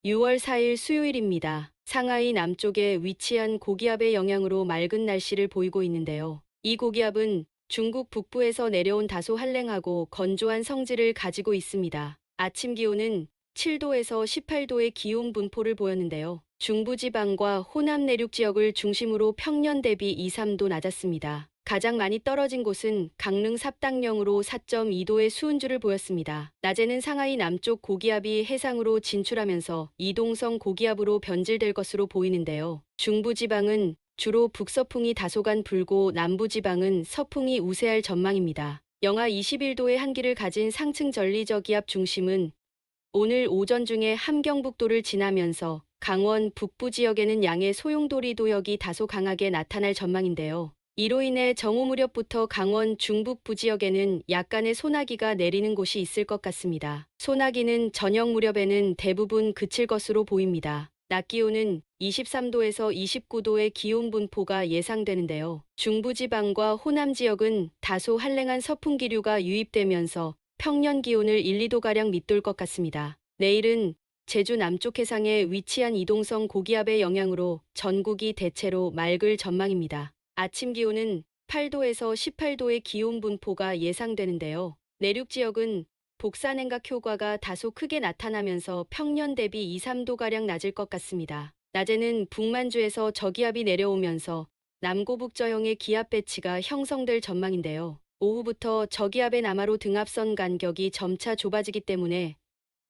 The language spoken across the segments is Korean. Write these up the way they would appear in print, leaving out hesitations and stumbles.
6월 4일 수요일입니다. 상하이 남쪽에 위치한 고기압의 영향으로 맑은 날씨를 보이고 있는데요. 이 고기압은 중국 북부에서 내려온 다소 한랭하고 건조한 성질을 가지고 있습니다. 아침 기온은 7도에서 18도의 기온 분포를 보였는데요. 중부지방과 호남 내륙 지역을 중심으로 평년 대비 2, 3도 낮았습니다. 가장 많이 떨어진 곳은 강릉 삽당령으로 4.2도의 수은주를 보였습니다. 낮에는 상하이 남쪽 고기압이 해상으로 진출하면서 이동성 고기압으로 변질될 것으로 보이는데요. 중부지방은 주로 북서풍이 다소간 불고 남부지방은 서풍이 우세할 전망입니다. 영하 21도의 한기를 가진 상층 전리저기압 중심은 오늘 오전 중에 함경북도를 지나면서 강원 북부 지역에는 양의 소용돌이도역이 다소 강하게 나타날 전망인데요. 이로 인해 정오 무렵부터 강원 중북부 지역에는 약간의 소나기가 내리는 곳이 있을 것 같습니다. 소나기는 저녁 무렵에는 대부분 그칠 것으로 보입니다. 낮 기온은 23도에서 29도의 기온 분포가 예상되는데요. 중부지방과 호남 지역은 다소 한랭한 서풍 기류가 유입되면서 평년 기온을 1, 2도가량 밑돌 것 같습니다. 내일은 제주 남쪽 해상에 위치한 이동성 고기압의 영향으로 전국이 대체로 맑을 전망입니다. 아침 기온은 8도에서 18도의 기온 분포가 예상되는데요. 내륙 지역은 복사냉각 효과가 다소 크게 나타나면서 평년 대비 2, 3도가량 낮을 것 같습니다. 낮에는 북만주에서 저기압이 내려오면서 남고북저형의 기압 배치가 형성될 전망인데요. 오후부터 저기압의 남하로 등압선 간격이 점차 좁아지기 때문에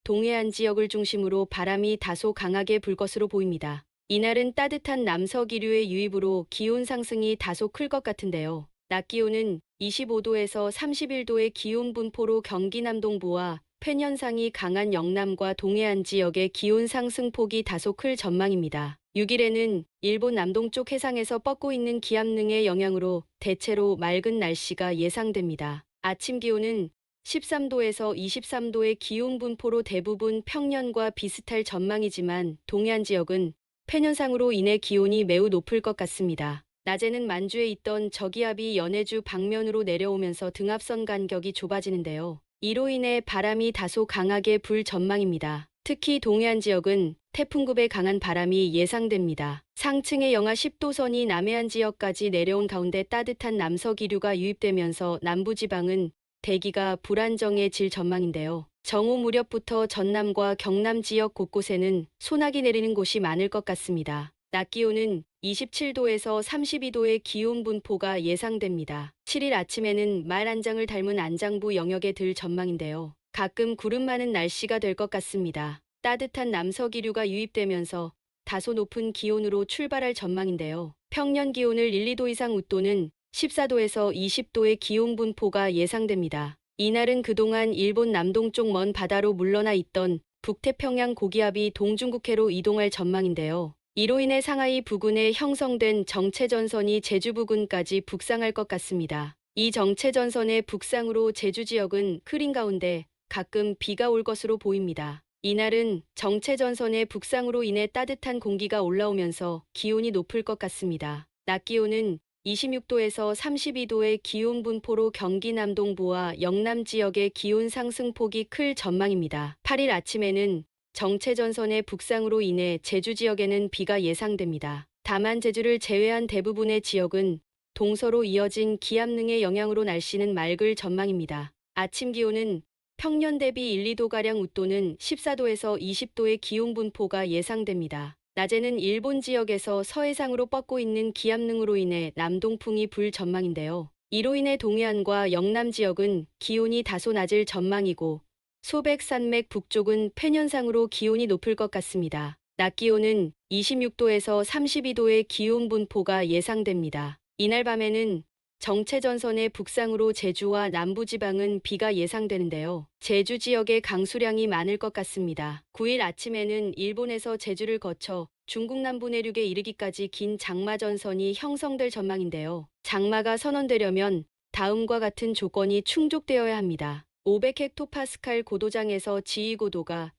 동해안 지역을 중심으로 바람이 다소 강하게 불 것으로 보입니다. 이날은 따뜻한 남서기류의 유입으로 기온 상승이 다소 클 것 같은데요. 낮 기온은 25도에서 31도의 기온 분포로 경기 남동부와 팬현상이 강한 영남과 동해안 지역의 기온 상승폭이 다소 클 전망입니다. 6일에는 일본 남동쪽 해상에서 뻗고 있는 기압능의 영향으로 대체로 맑은 날씨가 예상됩니다. 아침 기온은 13도에서 23도의 기온 분포로 대부분 평년과 비슷할 전망이지만 동해안 지역은 팬현상으로 인해 기온이 매우 높을 것 같습니다. 낮에는 만주에 있던 저기압이 연해주 방면으로 내려오면서 등압선 간격이 좁아지는데요. 이로 인해 바람이 다소 강하게 불 전망입니다. 특히 동해안 지역은 태풍급의 강한 바람이 예상됩니다. 상층의 영하 10도선이 남해안 지역까지 내려온 가운데 따뜻한 남서기류가 유입되면서 남부지방은 대기가 불안정해질 전망인데요. 정오 무렵부터 전남과 경남 지역 곳곳에는 소나기 내리는 곳이 많을 것 같습니다. 낮 기온은 27도에서 32도의 기온 분포가 예상됩니다. 7일 아침에는 말 안장을 닮은 안장부 영역에 들 전망인데요. 가끔 구름 많은 날씨가 될 것 같습니다. 따뜻한 남서기류가 유입되면서 다소 높은 기온으로 출발할 전망인데요. 평년 기온을 1, 2도 이상 웃도는 14도에서 20도의 기온 분포가 예상됩니다. 이날은 그동안 일본 남동쪽 먼 바다로 물러나 있던 북태평양 고기압이 동중국해로 이동할 전망인데요. 이로 인해 상하이 부근에 형성된 정체전선이 제주 부근까지 북상할 것 같습니다. 이 정체전선의 북상으로 제주 지역은 흐린 가운데 가끔 비가 올 것으로 보입니다. 이날은 정체전선의 북상으로 인해 따뜻한 공기가 올라오면서 기온이 높을 것 같습니다. 낮 기온은 26도에서 32도의 기온 분포로 경기 남동부와 영남 지역의 기온 상승폭이 클 전망입니다. 8일 아침에는 정체전선의 북상으로 인해 제주 지역에는 비가 예상됩니다. 다만 제주를 제외한 대부분의 지역은 동서로 이어진 기압능의 영향으로 날씨는 맑을 전망입니다. 아침 기온은 평년 대비 1, 2도가량 웃도는 14도에서 20도의 기온 분포가 예상됩니다. 낮에는 일본 지역에서 서해상으로 뻗고 있는 기압능으로 인해 남동풍이 불 전망인데요. 이로 인해 동해안과 영남 지역은 기온이 다소 낮을 전망이고 소백산맥 북쪽은 팬현상으로 기온이 높을 것 같습니다. 낮 기온은 26도에서 32도의 기온 분포가 예상됩니다. 이날 밤에는 정체전선의 북상으로 제주와 남부지방은 비가 예상되는데요. 제주 지역에 강수량이 많을 것 같습니다. 9일 아침에는 일본에서 제주를 거쳐 중국 남부 내륙에 이르기까지 긴 장마전선이 형성될 전망인데요. 장마가 선언되려면 다음과 같은 조건이 충족되어야 합니다. 500헥토파스칼 고도장에서 지위고도가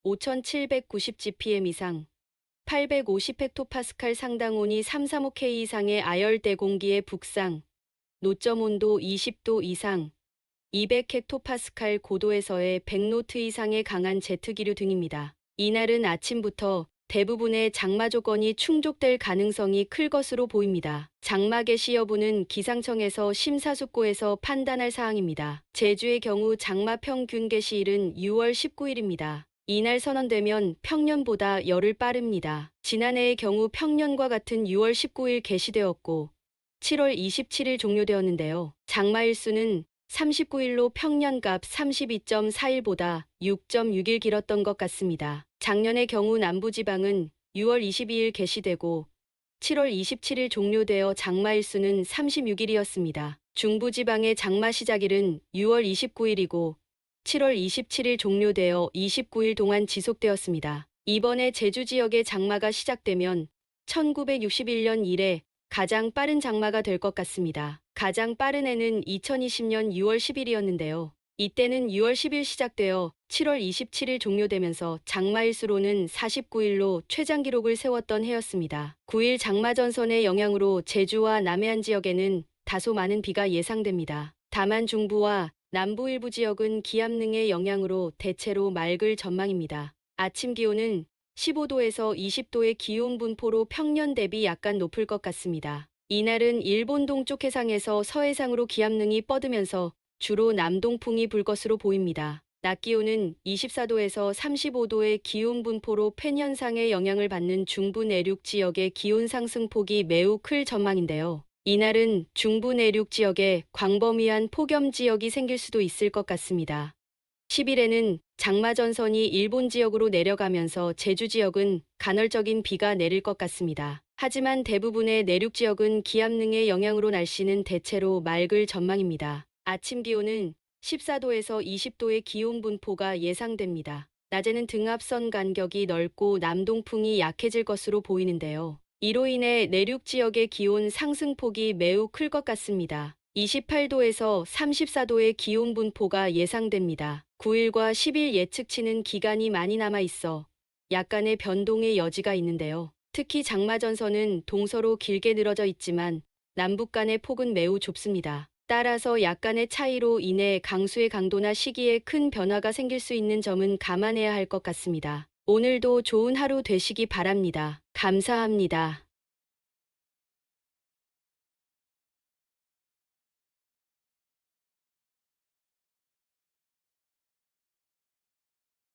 5790 gpm 이상, 850헥토파스칼 상당 온이 335K 이상의 아열대 공기의 북상, 노점 온도 20도 이상, 200헥토파스칼 고도에서의 100노트 이상의 강한 제트기류 등입니다. 이날은 아침부터 대부분의 장마 조건이 충족될 가능성이 클 것으로 보입니다. 장마 개시 여부는 기상청에서 심사숙고해서 판단할 사항입니다. 제주의 경우 장마 평균 개시일은 6월 19일입니다. 이날 선언되면 평년보다 열흘 빠릅니다. 지난해의 경우 평년과 같은 6월 19일 개시되었고 7월 27일 종료되었는데요. 장마 일수는 39일로 평년값 32.4일보다 6.6일 길었던 것 같습니다. 작년의 경우 남부지방은 6월 22일 개시되고 7월 27일 종료되어 장마 일수는 36일이었습니다. 중부지방의 장마 시작일은 6월 29일이고 7월 27일 종료되어 29일 동안 지속되었습니다. 이번에 제주 지역의 장마가 시작되면 1961년 이래 가장 빠른 장마가 될 것 같습니다. 가장 빠른 해는 2020년 6월 10일이었는데요. 이때는 6월 10일 시작되어 7월 27일 종료되면서 장마일수로는 49일로 최장 기록을 세웠던 해였습니다. 9일 장마전선의 영향으로 제주와 남해안 지역에는 다소 많은 비가 예상됩니다. 다만 중부와 남부 일부 지역은 기압능의 영향으로 대체로 맑을 전망입니다. 아침 기온은 15도에서 20도의 기온 분포로 평년 대비 약간 높을 것 같습니다. 이날은 일본 동쪽 해상에서 서해상으로 기압능이 뻗으면서 주로 남동풍이 불 것으로 보입니다. 낮 기온은 24도에서 35도의 기온 분포로 팬현상의 영향을 받는 중부 내륙 지역의 기온 상승폭이 매우 클 전망인데요. 이날은 중부 내륙 지역에 광범위한 폭염 지역이 생길 수도 있을 것 같습니다. 10일에는 장마전선이 일본 지역으로 내려가면서 제주 지역은 간헐적인 비가 내릴 것 같습니다. 하지만 대부분의 내륙 지역은 기압능의 영향으로 날씨는 대체로 맑을 전망입니다. 아침 기온은 14도에서 20도의 기온 분포가 예상됩니다. 낮에는 등압선 간격이 넓고 남동풍이 약해질 것으로 보이는데요. 이로 인해 내륙 지역의 기온 상승폭이 매우 클 것 같습니다. 28도에서 34도의 기온 분포가 예상됩니다. 9일과 10일 예측치는 기간이 많이 남아 있어 약간의 변동의 여지가 있는데요. 특히 장마전선은 동서로 길게 늘어져 있지만 남북 간의 폭은 매우 좁습니다. 따라서 약간의 차이로 인해 강수의 강도나 시기에 큰 변화가 생길 수 있는 점은 감안해야 할 것 같습니다. 오늘도 좋은 하루 되시기 바랍니다. 감사합니다.